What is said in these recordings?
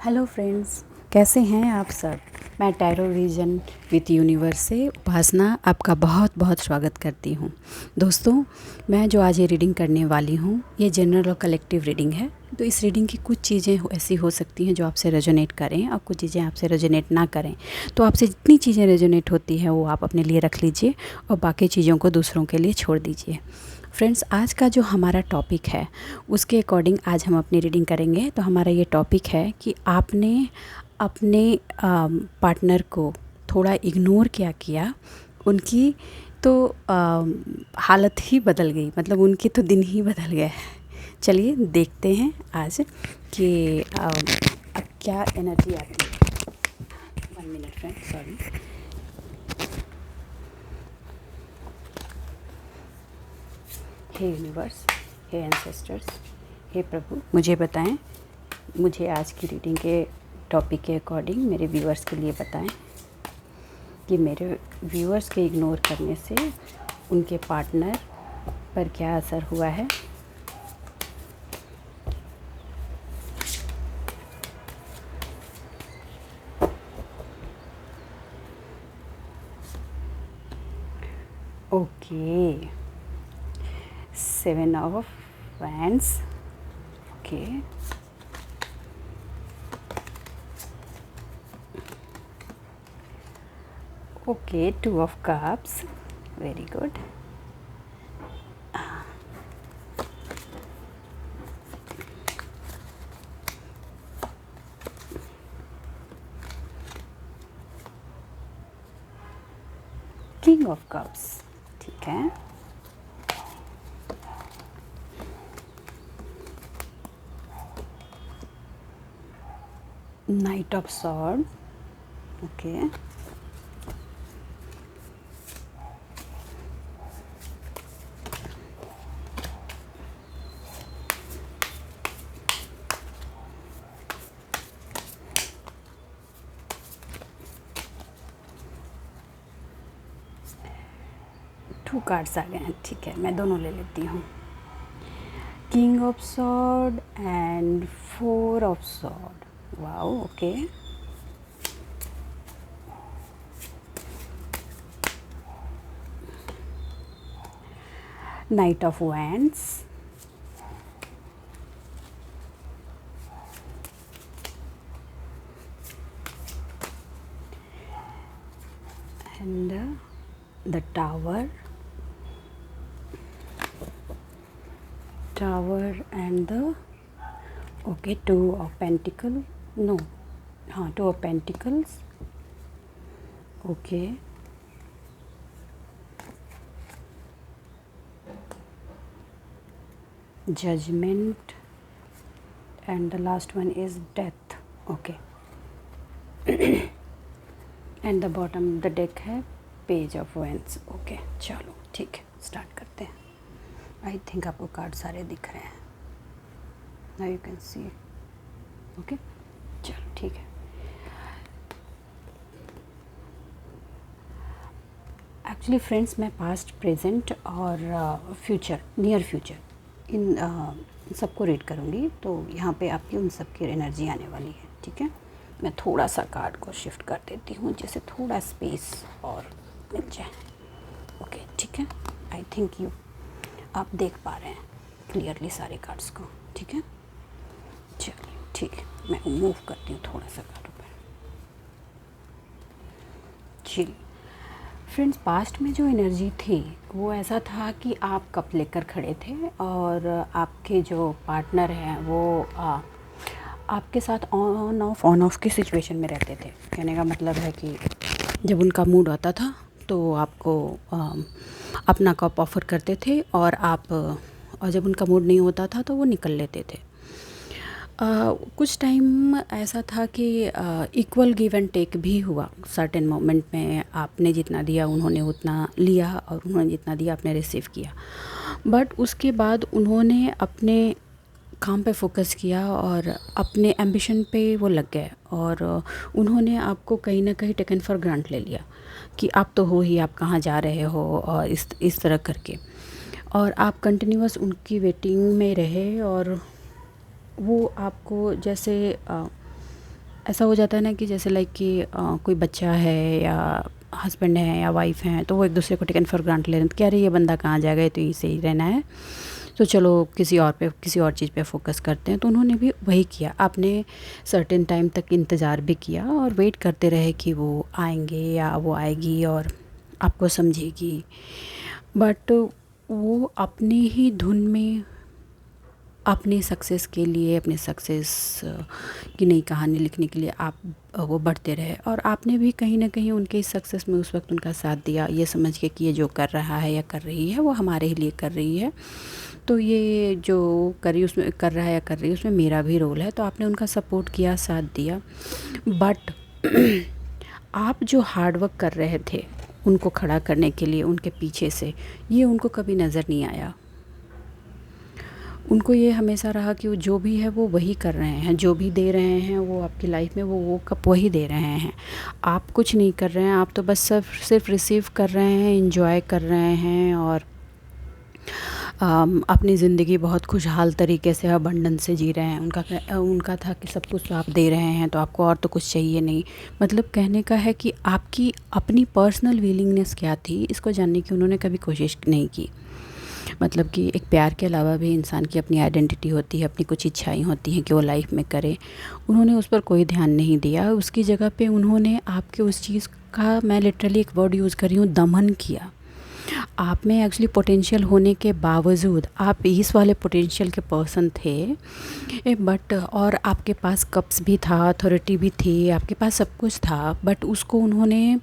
Hello friends, कैसे हैं आप सब। मैं टैरो रीजन विथ यूनिवर्स से उपासना आपका बहुत बहुत स्वागत करती हूँ। दोस्तों, मैं जो आज ये रीडिंग करने वाली हूँ ये जनरल और कलेक्टिव रीडिंग है। तो इस रीडिंग की कुछ चीज़ें ऐसी हो सकती हैं जो आपसे रेजोनेट करें और कुछ चीज़ें आपसे रेजोनेट ना करें। तो आपसे जितनी चीज़ें रेजोनेट होती हैं वो आप अपने लिए रख लीजिए और बाकी चीज़ों को दूसरों के लिए छोड़ दीजिए। फ्रेंड्स, आज का जो हमारा टॉपिक है उसके अकॉर्डिंग आज हम अपनी रीडिंग करेंगे। तो हमारा ये टॉपिक है कि आपने अपने पार्टनर को थोड़ा इग्नोर क्या किया, उनकी तो हालत ही बदल गई, मतलब उनके तो दिन ही बदल गए। चलिए देखते हैं आज कि अब क्या एनर्जी आती है। 1 मिनट फ्रेंड, सॉरी। हे यूनिवर्स, हे एंसेस्टर्स, हे प्रभु, मुझे बताएं, मुझे आज की रीडिंग के टॉपिक के अकॉर्डिंग मेरे व्यूअर्स के लिए बताएं कि मेरे व्यूअर्स के इग्नोर करने से उनके पार्टनर पर क्या असर हुआ है। Okay, 7 of wands. Okay, okay, 2 of cups, very good. King of cups, ठीक है। Knight of sword, okay. Two cards आ गए हैं, ठीक है, मैं दोनों ले लेती हूँ। King of sword and 4 of sword, wow, okay. Knight of wands, and the tower and the okay, 2 of pentacle, no, हाँ, 2 of pentacles, okay. Judgment and the last one is death, okay. And the bottom the deck है page of wands, okay. चलो ठीक है, start करते हैं। I think आपको card सारे दिख रहे हैं, now you can see, okay. चलो ठीक है। एक्चुअली फ्रेंड्स, मैं पास्ट, प्रेजेंट और फ्यूचर, नियर फ्यूचर, इन सबको रीड करूँगी। तो यहाँ पे आपकी उन सब की एनर्जी आने वाली है, ठीक है। मैं थोड़ा सा कार्ड को शिफ्ट कर देती हूँ जिससे थोड़ा स्पेस और मिल जाए, ओके, ठीक है। आई थिंक आप देख पा रहे हैं क्लियरली सारे कार्ड्स को, ठीक है। चलिए ठीक है, मैं मूव करती हूँ थोड़ा सा कार्ड पर। चलिए फ्रेंड्स, पास्ट में जो एनर्जी थी वो ऐसा था कि आप कप लेकर खड़े थे और आपके जो पार्टनर हैं वो आपके साथ ऑन ऑफ की सिचुएशन में रहते थे। कहने का मतलब है कि जब उनका मूड आता था तो आपको अपना कप ऑफ़र करते थे और जब उनका मूड नहीं होता था तो वो निकल लेते थे। कुछ टाइम ऐसा था कि इक्वल गिव एंड टेक भी हुआ। सर्टेन मोमेंट में आपने जितना दिया उन्होंने उतना लिया और उन्होंने जितना दिया आपने रिसीव किया। बट उसके बाद उन्होंने अपने काम पे फोकस किया और अपने एम्बिशन पे वो लग गए और उन्होंने आपको कहीं ना कहीं टेकन फॉर ग्रांट ले लिया कि आप तो हो ही, आप कहाँ जा रहे हो, और इस तरह करके। और आप कंटिन्यूअस उनकी वेटिंग में रहे और वो आपको जैसे ऐसा हो जाता है ना कि जैसे लाइक कि कोई बच्चा है या हस्बैंड है या वाइफ हैं, तो वो एक दूसरे को टेकन फॉर ग्रांट ले रहे हैं कि अरे ये बंदा कहाँ जाएगा, ये तो यहीं से ही रहना है, तो चलो किसी और चीज़ पे फोकस करते हैं। तो उन्होंने भी वही किया, आपने सर्टेन टाइम तक इंतज़ार भी किया और वेट करते रहे कि वो आएंगे या वो आएगी और आपको समझेगी, बट वो अपनी ही धुन में अपनी सक्सेस के लिए, अपने सक्सेस की नई कहानी लिखने के लिए आप वो बढ़ते रहे, और आपने भी कहीं ना कहीं उनके इस सक्सेस में उस वक्त उनका साथ दिया, ये समझ के कि ये जो कर रहा है या कर रही है वो हमारे ही लिए कर रही है, तो ये जो उसमें कर रहा है या कर रही है उसमें मेरा भी रोल है, तो आपने उनका सपोर्ट किया, साथ दिया। बट आप जो हार्ड वर्क कर रहे थे उनको खड़ा करने के लिए उनके पीछे से, ये उनको कभी नज़र नहीं आया। उनको ये हमेशा रहा कि वो जो भी है वो वही कर रहे हैं, जो भी दे रहे हैं वो आपकी लाइफ में वो कप वही दे रहे हैं। आप कुछ नहीं कर रहे हैं, आप तो बस सिर्फ रिसीव कर रहे हैं, एंजॉय कर रहे हैं और अपनी ज़िंदगी बहुत खुशहाल तरीके से अबंडेंस से जी रहे हैं। उनका था कि सब कुछ तो आप दे रहे हैं तो आपको और तो कुछ चाहिए नहीं। मतलब कहने का है कि आपकी अपनी पर्सनल विलिंगनेस क्या थी, इसको जानने की उन्होंने कभी कोशिश नहीं की। मतलब कि एक प्यार के अलावा भी इंसान की अपनी आइडेंटिटी होती है, अपनी कुछ इच्छाएं होती हैं कि वो लाइफ में करे। उन्होंने उस पर कोई ध्यान नहीं दिया, उसकी जगह पे उन्होंने आपके उस चीज़ का, मैं लिटरली एक वर्ड यूज़ कर रही हूँ, दमन किया। आप में एक्चुअली पोटेंशियल होने के बावजूद आप इस वाले पोटेंशियल के पर्सन थे, बट और आपके पास कप्स भी था, अथॉरिटी भी थी, आपके पास सब कुछ था, बट उसको उन्होंने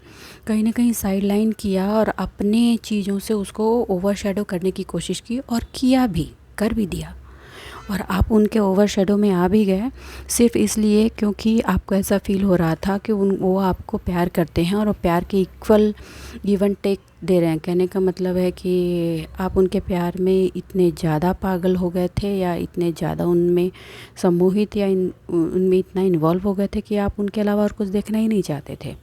कहीं ना कहीं साइड लाइन किया और अपने चीज़ों से उसको ओवरशैडो करने की कोशिश की, और किया भी, कर भी दिया। और आप उनके ओवरशैडो में आ भी गए सिर्फ इसलिए क्योंकि आपको ऐसा फ़ील हो रहा था कि वो आपको प्यार करते हैं और वो प्यार के इक्वल गिव एंड टेक दे रहे हैं। कहने का मतलब है कि आप उनके प्यार में इतने ज़्यादा पागल हो गए थे या इतने ज़्यादा उनमें सम्मोहित या उनमें इतना इन्वॉल्व हो गए थे कि आप उनके अलावा और कुछ देखना ही नहीं चाहते थे।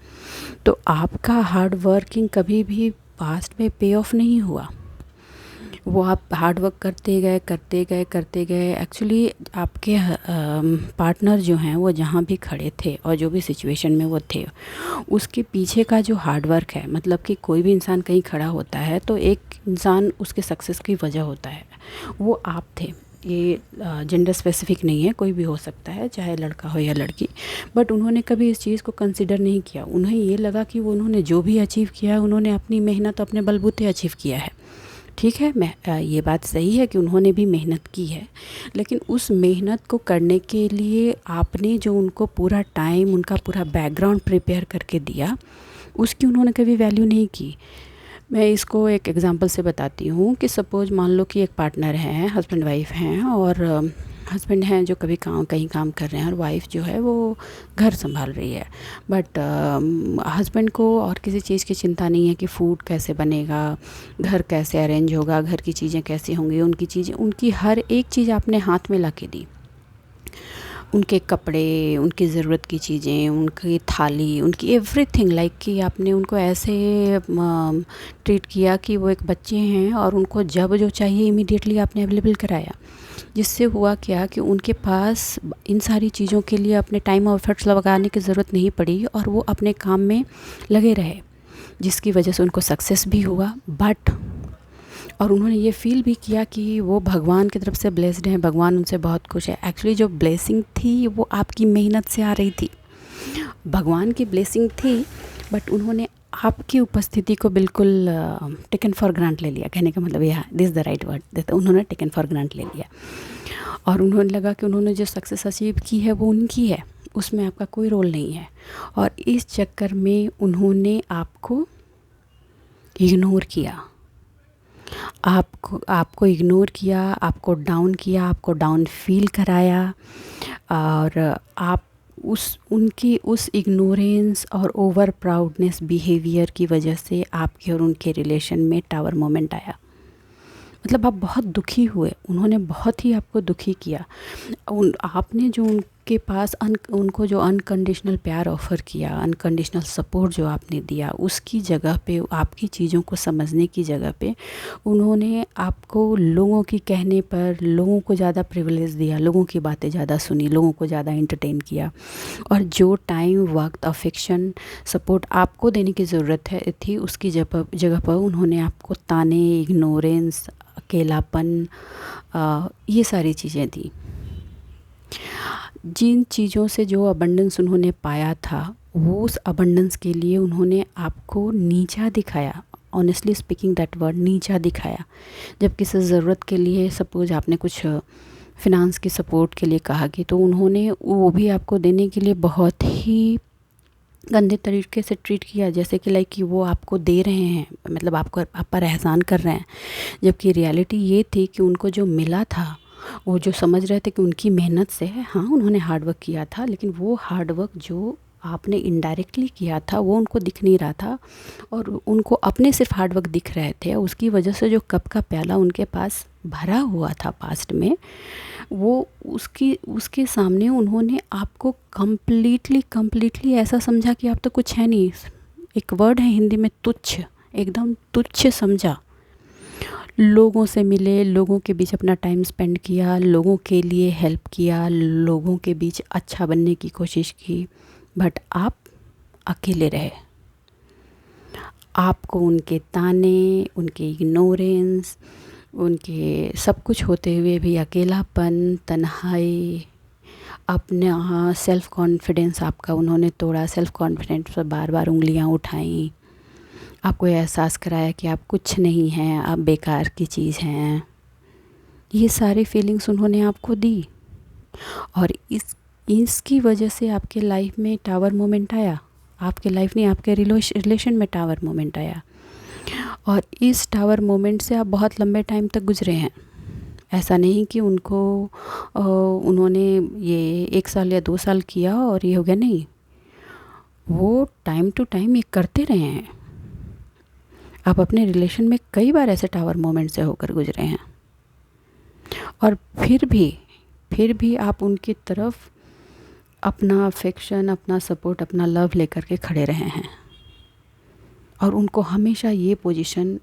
तो आपका हार्ड वर्किंग कभी भी पास्ट में पे ऑफ नहीं हुआ। वो आप हार्ड वर्क करते गए। एक्चुअली आपके पार्टनर जो हैं वो जहाँ भी खड़े थे और जो भी सिचुएशन में वो थे, उसके पीछे का जो हार्ड वर्क है, मतलब कि कोई भी इंसान कहीं खड़ा होता है तो एक इंसान उसके सक्सेस की वजह होता है, वो आप थे। ये जेंडर स्पेसिफिक नहीं है, कोई भी हो सकता है, चाहे लड़का हो या लड़की। बट उन्होंने कभी इस चीज़ को कंसिडर नहीं किया। उन्हें ये लगा कि वो उन्होंने जो भी अचीव किया है उन्होंने अपनी मेहनत, अपने बलबूते अचीव किया है। ठीक है, मैं ये बात सही है कि उन्होंने भी मेहनत की है, लेकिन उस मेहनत को करने के लिए आपने जो उनको पूरा टाइम, उनका पूरा बैकग्राउंड प्रिपेयर करके दिया, उसकी उन्होंने कभी वैल्यू नहीं की। मैं इसको एक एग्जांपल से बताती हूँ कि सपोज़ मान लो कि एक पार्टनर है, हस्बैंड वाइफ हैं, और हस्बैंड हैं जो कहीं काम कर रहे हैं और वाइफ जो है वो घर संभाल रही है। बट हस्बैंड को और किसी चीज़ की चिंता नहीं है कि फूड कैसे बनेगा, घर कैसे अरेंज होगा, घर की चीज़ें कैसी होंगी, उनकी हर एक चीज़ आपने हाथ में ला के दी। उनके कपड़े, उनकी ज़रूरत की चीज़ें, उनकी थाली, उनकी एवरीथिंग, लाइक कि आपने उनको ऐसे ट्रीट किया कि वो एक बच्चे हैं और उनको जब जो चाहिए इमीडिएटली आपने अवेलेबल कराया। जिससे हुआ क्या कि उनके पास इन सारी चीज़ों के लिए अपने टाइम और एफर्ट्स लगाने की ज़रूरत नहीं पड़ी और वो अपने काम में लगे रहे, जिसकी वजह से उनको सक्सेस भी हुआ। बट और उन्होंने ये फ़ील भी किया कि वो भगवान की तरफ से ब्लेस्ड हैं, भगवान उनसे बहुत खुश है। एक्चुअली जो ब्लेसिंग थी वो आपकी मेहनत से आ रही थी, भगवान की ब्लेसिंग थी, बट उन्होंने आपकी उपस्थिति को बिल्कुल टेकन फॉर ग्रांट ले लिया। कहने का मतलब यह, दिस द राइट वर्ड, उन्होंने टेकन फॉर ग्रांट ले लिया और उन्होंने लगा कि उन्होंने जो सक्सेस अचीव की है वो उनकी है, उसमें आपका कोई रोल नहीं है। और इस चक्कर में उन्होंने आपको इग्नोर किया, आपको इग्नोर किया, आपको डाउन फील कराया, और आप उनकी उस इग्नोरेंस और ओवर प्राउडनेस बिहेवियर की वजह से आपके और उनके रिलेशन में टावर मोमेंट आया। मतलब आप बहुत दुखी हुए, उन्होंने बहुत ही आपको दुखी किया। आपने जो आपके पास उनको जो अनकंडीशनल प्यार ऑफ़र किया, अनकंडीशनल सपोर्ट जो आपने दिया, उसकी जगह पे, आपकी चीज़ों को समझने की जगह पे उन्होंने आपको लोगों की कहने पर लोगों को ज़्यादा प्रिविलेज दिया, लोगों की बातें ज़्यादा सुनी, लोगों को ज़्यादा एंटरटेन किया। और जो टाइम, वक्त, अफेक्शन, सपोर्ट आपको देने की ज़रूरत थी, उसकी जगह पर उन्होंने आपको ताने, इग्नोरेंस, अकेलापन, ये सारी चीज़ें दी। जिन चीज़ों से जो अबंडेंस उन्होंने पाया था, वो उस अबंडेंस के लिए उन्होंने आपको नीचा दिखाया। ऑनेस्टली स्पीकिंग दैट वर्ड, नीचा दिखाया। जब किसी ज़रूरत के लिए, सपोज़ आपने कुछ फिनांस की सपोर्ट के लिए कहा कि, तो उन्होंने वो भी आपको देने के लिए बहुत ही गंदे तरीके से ट्रीट किया, जैसे कि लाइक कि वो आपको दे रहे हैं, मतलब आपको, आप पर एहसान कर रहे हैं। जबकि रियलिटी ये थी कि उनको जो मिला था, वो जो समझ रहे थे कि उनकी मेहनत से है, हाँ उन्होंने हार्ड वर्क किया था, लेकिन वो हार्ड वर्क जो आपने इनडायरेक्टली किया था वो उनको दिख नहीं रहा था, और उनको अपने सिर्फ हार्ड वर्क दिख रहे थे। उसकी वजह से जो कप का प्याला उनके पास भरा हुआ था पास्ट में, वो उसके सामने उन्होंने आपको कम्प्लीटली ऐसा समझा कि आप तो कुछ है नहीं। एक वर्ड है हिंदी में, तुच्छ, एकदम तुच्छ समझा। लोगों से मिले, लोगों के बीच अपना टाइम स्पेंड किया, लोगों के लिए हेल्प किया, लोगों के बीच अच्छा बनने की कोशिश की, बट आप अकेले रहे। आपको उनके ताने, उनके इग्नोरेंस, उनके सब कुछ होते हुए भी अकेलापन, तन्हाई, अपना सेल्फ़ कॉन्फिडेंस आपका उन्होंने तोड़ा। सेल्फ़ कॉन्फिडेंस पर बार बार उंगलियां उठाई, आपको एहसास कराया कि आप कुछ नहीं हैं, आप बेकार की चीज़ हैं। ये सारी फीलिंग्स उन्होंने आपको दी, और इसकी वजह से आपके लाइफ में टावर मोमेंट आया। आपके लाइफ नहीं, आपके रिलेशन में टावर मोमेंट आया, और इस टावर मोमेंट से आप बहुत लंबे टाइम तक गुजरे हैं। ऐसा नहीं कि उन्होंने ये 1 साल या 2 साल किया और ये हो गया, नहीं, वो टाइम टू टाइम ये करते रहे हैं। आप अपने रिलेशन में कई बार ऐसे टावर मोमेंट से होकर गुजरे हैं, और फिर भी आप उनकी तरफ अपना अफेक्शन, अपना सपोर्ट, अपना लव लेकर के खड़े रहे हैं, और उनको हमेशा ये पोजीशन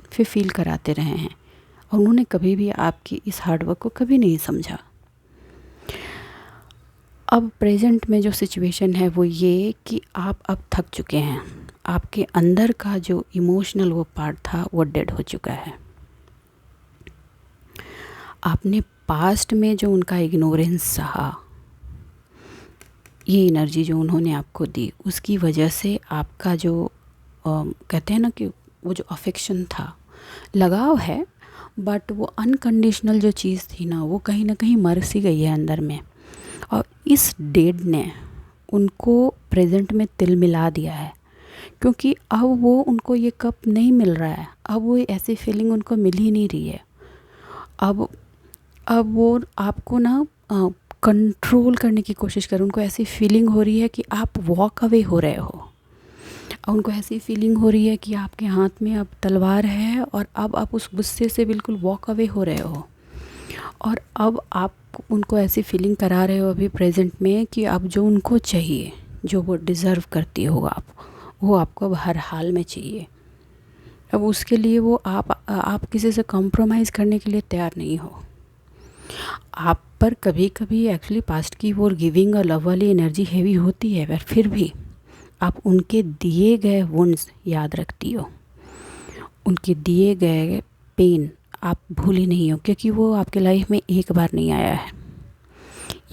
फिर फील कराते रहे हैं, और उन्होंने कभी भी आपकी इस हार्डवर्क को कभी नहीं समझा। अब प्रेजेंट में जो सिचुएशन है वो ये कि आप अब थक चुके हैं। आपके अंदर का जो इमोशनल वो पार्ट था वो डेड हो चुका है। आपने पास्ट में जो उनका इग्नोरेंस सहा, ये एनर्जी जो उन्होंने आपको दी, उसकी वजह से आपका जो कहते हैं ना कि वो जो अफेक्शन था, लगाव है, बट वो अनकंडीशनल जो चीज़ थी ना, वो कहीं ना कहीं मर सी गई है अंदर में। और इस डेड ने उनको प्रेजेंट में तिल मिला दिया है, क्योंकि अब वो उनको ये कप नहीं मिल रहा है, अब वो ऐसी फीलिंग उनको मिल ही नहीं रही है। अब वो आपको ना कंट्रोल करने की कोशिश कर, उनको ऐसी फीलिंग हो रही है कि आप वॉक अवे हो रहे हो, और उनको ऐसी फीलिंग हो रही है कि आपके हाथ में अब तलवार है, और अब आप उस गुस्से से बिल्कुल वॉक अवे हो रहे हो, और अब आप उनको ऐसी फीलिंग करा रहे हो अभी प्रेजेंट में कि अब जो उनको चाहिए, जो वो डिज़र्व करती हो आप, वो आपको अब हर हाल में चाहिए। अब उसके लिए वो आप किसी से कॉम्प्रोमाइज़ करने के लिए तैयार नहीं हो। आप पर कभी कभी एक्चुअली पास्ट की वो गिविंग और लव वाली एनर्जी हैवी होती है, पर फिर भी आप उनके दिए गए वुंड्स याद रखती हो, उनके दिए गए पेन आप भूली नहीं हो, क्योंकि वो आपके लाइफ में एक बार नहीं आया है।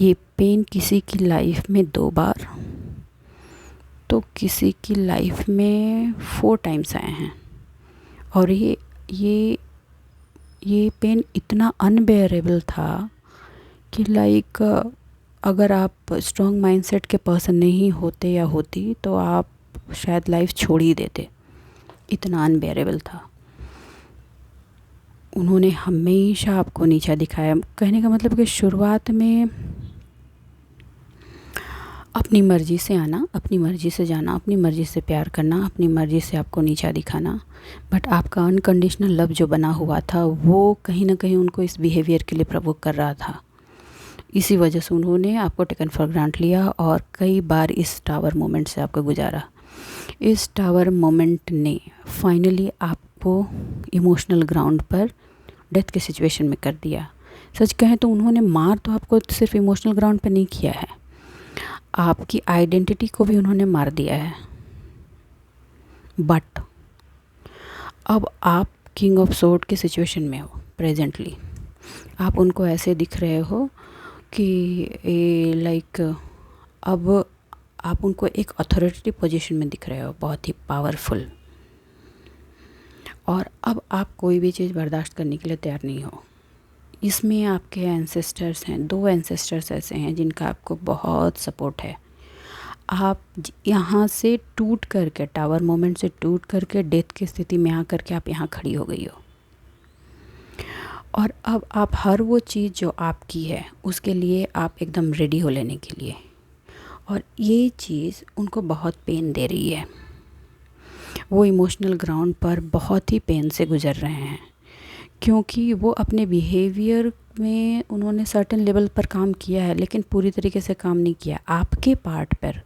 ये पेन किसी की लाइफ में 2 बार, तो किसी की लाइफ में 4 टाइम्स आए हैं, और ये पेन इतना अनबेयरेबल था कि लाइक अगर आप स्ट्रॉन्ग माइंडसेट के पर्सन नहीं होते या होती, तो आप शायद लाइफ छोड़ ही देते। इतना अनबेयरेबल था। उन्होंने हमेशा आपको नीचा दिखाया। कहने का मतलब कि शुरुआत में अपनी मर्ज़ी से आना, अपनी मर्ज़ी से जाना, अपनी मर्ज़ी से प्यार करना, अपनी मर्ज़ी से आपको नीचा दिखाना, बट आपका अनकंडीशनल लव जो बना हुआ था वो कहीं ना कहीं उनको इस बिहेवियर के लिए प्रवोक कर रहा था। इसी वजह से उन्होंने आपको टेकन फॉर ग्रांट लिया और कई बार इस टावर मोमेंट से आपको गुजारा। इस टावर मोमेंट ने फाइनली आपको इमोशनल ग्राउंड पर डेथ के सिचुएशन में कर दिया। सच कहें तो उन्होंने मार तो आपको सिर्फ इमोशनल ग्राउंड पर नहीं किया है, आपकी आइडेंटिटी को भी उन्होंने मार दिया है। बट अब आप किंग ऑफ सोर्ड की सिचुएशन में हो प्रेजेंटली। आप उनको ऐसे दिख रहे हो कि लाइक अब आप उनको एक अथॉरिटी पोजीशन में दिख रहे हो, बहुत ही पावरफुल। और अब आप कोई भी चीज़ बर्दाश्त करने के लिए तैयार नहीं हो। इसमें आपके एंसेस्टर्स हैं, 2 एंसेस्टर्स ऐसे हैं जिनका आपको बहुत सपोर्ट है। आप यहाँ से टूट करके, टावर मोमेंट से टूट करके डेथ की स्थिति में आकर के आप यहाँ खड़ी हो गई हो। और अब आप हर वो चीज़ जो आपकी है उसके लिए आप एकदम रेडी हो लेने के लिए। और ये चीज़ उनको बहुत पेन दे रही है। वो इमोशनल ग्राउंड पर बहुत ही पेन से गुज़र रहे हैं, क्योंकि वो अपने बिहेवियर में उन्होंने सर्टेन लेवल पर काम किया है, लेकिन पूरी तरीके से काम नहीं किया। आपके पार्ट पर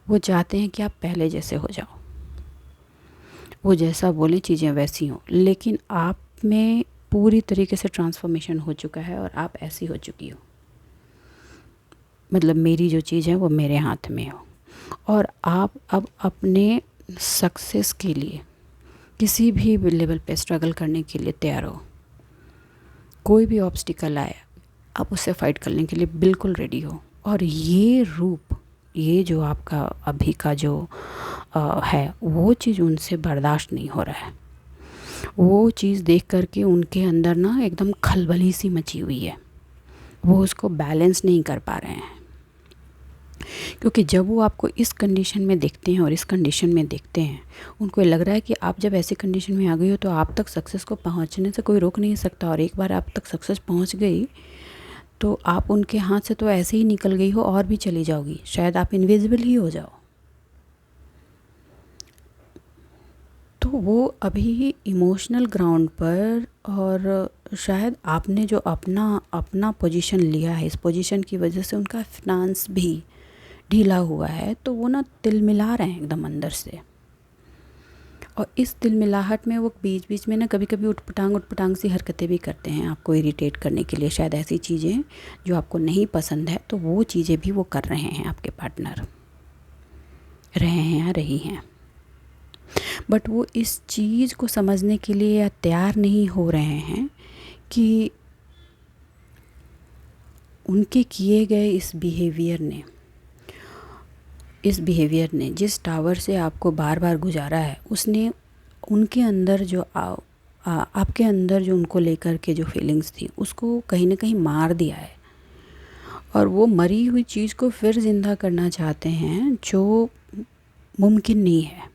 वो चाहते हैं कि आप पहले जैसे हो जाओ, वो जैसा बोले चीज़ें वैसी हों, लेकिन आप में पूरी तरीके से ट्रांसफॉर्मेशन हो चुका है और आप ऐसी हो चुकी हो। मतलब मेरी जो चीज़ है वो मेरे हाथ में हो, और आप अब अपने सक्सेस के लिए किसी भी लेवल पे स्ट्रगल करने के लिए तैयार हो। कोई भी ऑब्स्टिकल आए आप उससे फाइट करने के लिए बिल्कुल रेडी हो। और ये रूप, ये जो आपका अभी का जो है, वो चीज़ उनसे बर्दाश्त नहीं हो रहा है। वो चीज़ देख करके उनके अंदर ना एकदम खलबली सी मची हुई है। वो उसको बैलेंस नहीं कर पा रहे हैं, क्योंकि जब वो आपको इस कंडीशन में देखते हैं और इस कंडीशन में देखते हैं, उनको लग रहा है कि आप जब ऐसी कंडीशन में आ गई हो तो आप तक सक्सेस को पहुंचने से कोई रोक नहीं सकता। और एक बार आप तक सक्सेस पहुंच गई तो आप उनके हाथ से तो ऐसे ही निकल गई हो और भी चली जाओगी, शायद आप इनविजिबल ही हो जाओ। तो वो अभी इमोशनल ग्राउंड पर, और शायद आपने जो अपना पोजीशन लिया है, इस पोजीशन की वजह से उनका फाइनेंस भी ढीला हुआ है, तो वो ना तिलमिला रहे हैं एकदम अंदर से। और इस तिलमिलाहट में वो बीच बीच में ना कभी कभी उटपटांग सी हरकतें भी करते हैं आपको इरिटेट करने के लिए। शायद ऐसी चीज़ें जो आपको नहीं पसंद है, तो वो चीज़ें भी वो कर रहे हैं, आपके पार्टनर रहे हैं या रही हैं। बट वो इस चीज़ को समझने के लिए या तैयार नहीं हो रहे हैं कि उनके किए गए इस बिहेवियर ने जिस टावर से आपको बार बार गुजारा है, उसने उनके अंदर जो आपके अंदर जो उनको लेकर के जो फीलिंग्स थी उसको कहीं ना कहीं मार दिया है। और वो मरी हुई चीज़ को फिर ज़िंदा करना चाहते हैं, जो मुमकिन नहीं है।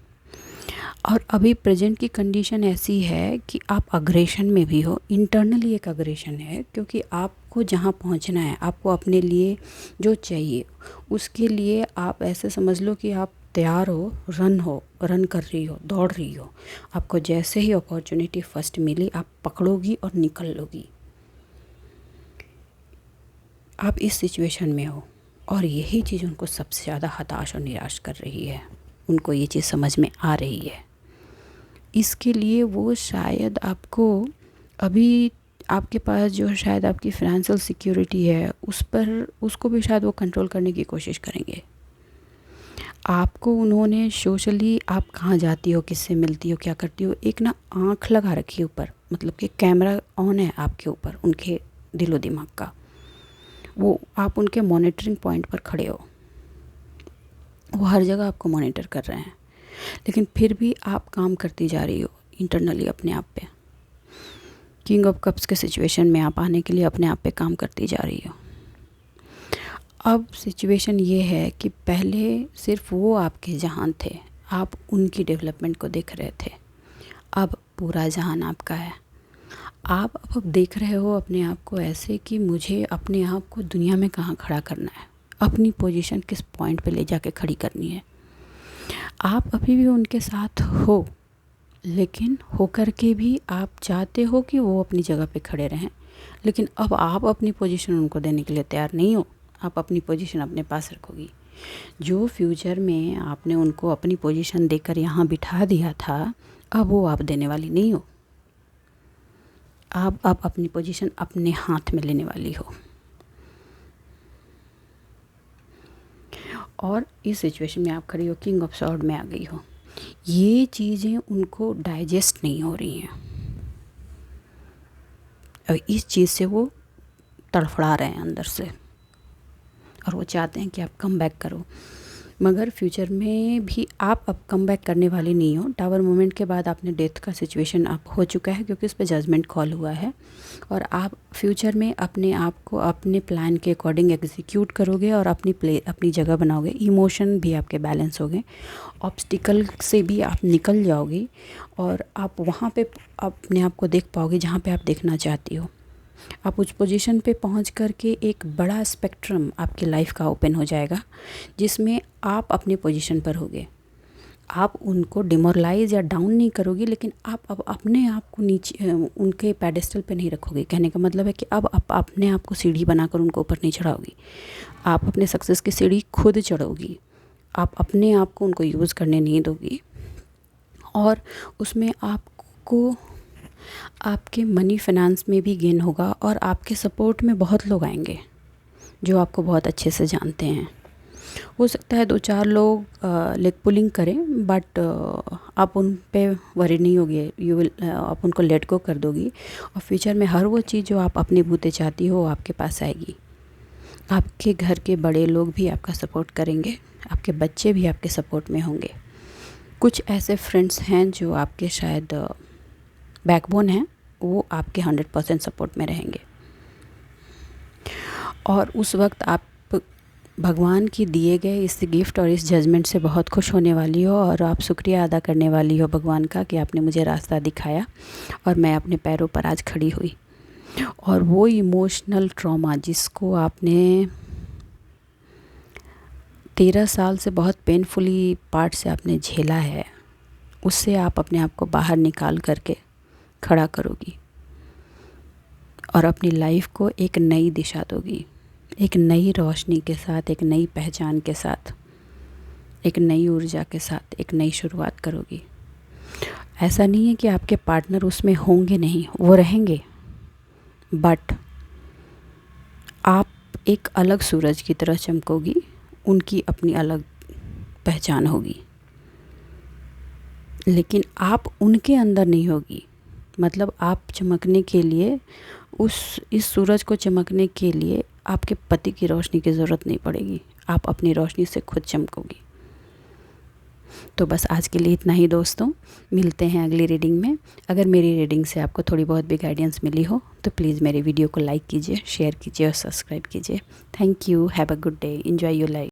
और अभी प्रेजेंट की कंडीशन ऐसी है कि आप अग्रेशन में भी हो, इंटरनली एक अग्रेशन है, क्योंकि आपको जहाँ पहुँचना है, आपको अपने लिए जो चाहिए उसके लिए आप ऐसे समझ लो कि आप तैयार हो, रन कर रही हो, दौड़ रही हो। आपको जैसे ही अपॉर्चुनिटी फर्स्ट मिली आप पकड़ोगी और निकल लोगी। आप इस सिचुएशन में हो, और यही चीज़ उनको सबसे ज़्यादा हताश और निराश कर रही है। उनको ये चीज़ समझ में आ रही है। इसके लिए वो शायद आपको अभी आपके पास जो शायद आपकी फाइनेंशियल सिक्योरिटी है उसको भी शायद वो कंट्रोल करने की कोशिश करेंगे। आपको उन्होंने सोशली आप कहाँ जाती हो, किससे मिलती हो, क्या करती हो, एक ना आँख लगा रखी है ऊपर, मतलब कि कैमरा ऑन है आपके ऊपर, उनके दिलो दिमाग का। वो आप उनके मॉनिटरिंग पॉइंट पर खड़े हो, वो हर जगह आपको मॉनिटर कर रहे हैं, लेकिन फिर भी आप काम करती जा रही हो इंटरनली अपने आप पे। किंग ऑफ कप्स के सिचुएशन में आप आने के लिए अपने आप पे काम करती जा रही हो। अब सिचुएशन ये है कि पहले सिर्फ वो आपके जहान थे, आप उनकी डेवलपमेंट को देख रहे थे। अब पूरा जहान आपका है। आप अब देख रहे हो अपने आप को ऐसे कि मुझे अपने आप को दुनिया में कहाँ खड़ा करना है, अपनी पोजीशन किस पॉइंट पे ले जाके खड़ी करनी है। आप अभी भी उनके साथ हो, लेकिन होकर के भी आप चाहते हो कि वो अपनी जगह पे खड़े रहें, लेकिन अब आप अपनी पोजीशन उनको देने के लिए तैयार नहीं हो। आप अपनी पोजीशन अपने पास रखोगी। जो फ्यूचर में आपने उनको अपनी पोजीशन देकर यहाँ बिठा दिया था, अब वो आप देने वाली नहीं हो। आप अब अपनी पोजीशन अपने हाथ में लेने वाली हो। और इस सिचुएशन में आप खड़ी हो, किंग ऑफ सॉर्ड में आ गई हो। ये चीज़ें उनको डाइजेस्ट नहीं हो रही हैं और इस चीज़ से वो तड़फड़ा रहे हैं अंदर से, और वो चाहते हैं कि आप कम बैक करो। मगर फ्यूचर में भी आप अब कम बैक करने वाली नहीं हो। टावर मोमेंट के बाद आपने डेथ का सिचुएशन आप हो चुका है, क्योंकि उस पर जजमेंट कॉल हुआ है, और आप फ्यूचर में अपने आप को अपने प्लान के अकॉर्डिंग एग्जीक्यूट करोगे और अपनी जगह बनाओगे। इमोशन भी आपके बैलेंस हो गए, ऑब्स्टिकल से भी आप निकल जाओगी और आप वहाँ पे अपने आप को देख पाओगे जहाँ पे आप देखना चाहती हो। आप उस पोजीशन पे पहुंच कर के एक बड़ा स्पेक्ट्रम आपकी लाइफ का ओपन हो जाएगा, जिसमें आप अपने पोजीशन पर होगे। आप उनको डिमोरलाइज या डाउन नहीं करोगे, लेकिन आप अब अपने आप को नीचे उनके पेडेस्टल पे नहीं रखोगे। कहने का मतलब है कि अब आप अपने आप को सीढ़ी बनाकर उनको ऊपर नहीं चढ़ाओगी। आप अपने सक्सेस की सीढ़ी खुद चढ़ोगी। आप अपने आप को उनको यूज़ करने नहीं दोगी, और उसमें आपको आपके मनी फाइनेंस में भी गेन होगा, और आपके सपोर्ट में बहुत लोग आएंगे जो आपको बहुत अच्छे से जानते हैं। हो सकता है 2-4 लोग लेग पुलिंग करें, बट आप उन पे वरी नहीं होगी। आप उनको लेट गो कर दोगी, और फ्यूचर में हर वो चीज़ जो आप अपने बूते चाहती हो आपके पास आएगी। आपके घर के बड़े लोग भी आपका सपोर्ट करेंगे, आपके बच्चे भी आपके सपोर्ट में होंगे। कुछ ऐसे फ्रेंड्स हैं जो आपके शायद बैकबोन हैं, वो आपके 100% सपोर्ट में रहेंगे। और उस वक्त आप भगवान की दिए गए इस गिफ्ट और इस जजमेंट से बहुत खुश होने वाली हो, और आप शुक्रिया अदा करने वाली हो भगवान का कि आपने मुझे रास्ता दिखाया और मैं अपने पैरों पर आज खड़ी हुई। और वो इमोशनल ट्रॉमा जिसको आपने 13 साल से बहुत पेनफुली पार्ट से आपने झेला है, उससे आप अपने आप को बाहर निकाल करके खड़ा करोगी और अपनी लाइफ को एक नई दिशा दोगी, एक नई रोशनी के साथ, एक नई पहचान के साथ, एक नई ऊर्जा के साथ एक नई शुरुआत करोगी। ऐसा नहीं है कि आपके पार्टनर उसमें होंगे नहीं, वो रहेंगे, बट आप एक अलग सूरज की तरह चमकोगी। उनकी अपनी अलग पहचान होगी, लेकिन आप उनके अंदर नहीं होगी। मतलब आप चमकने के लिए इस सूरज को चमकने के लिए आपके पति की रोशनी की ज़रूरत नहीं पड़ेगी। आप अपनी रोशनी से खुद चमकोगी। तो बस आज के लिए इतना ही दोस्तों, मिलते हैं अगली रीडिंग में। अगर मेरी रीडिंग से आपको थोड़ी बहुत भी गाइडेंस मिली हो तो प्लीज़ मेरे वीडियो को लाइक कीजिए, शेयर कीजिए और सब्सक्राइब कीजिए। Thank you. Have a good day. Enjoy your life.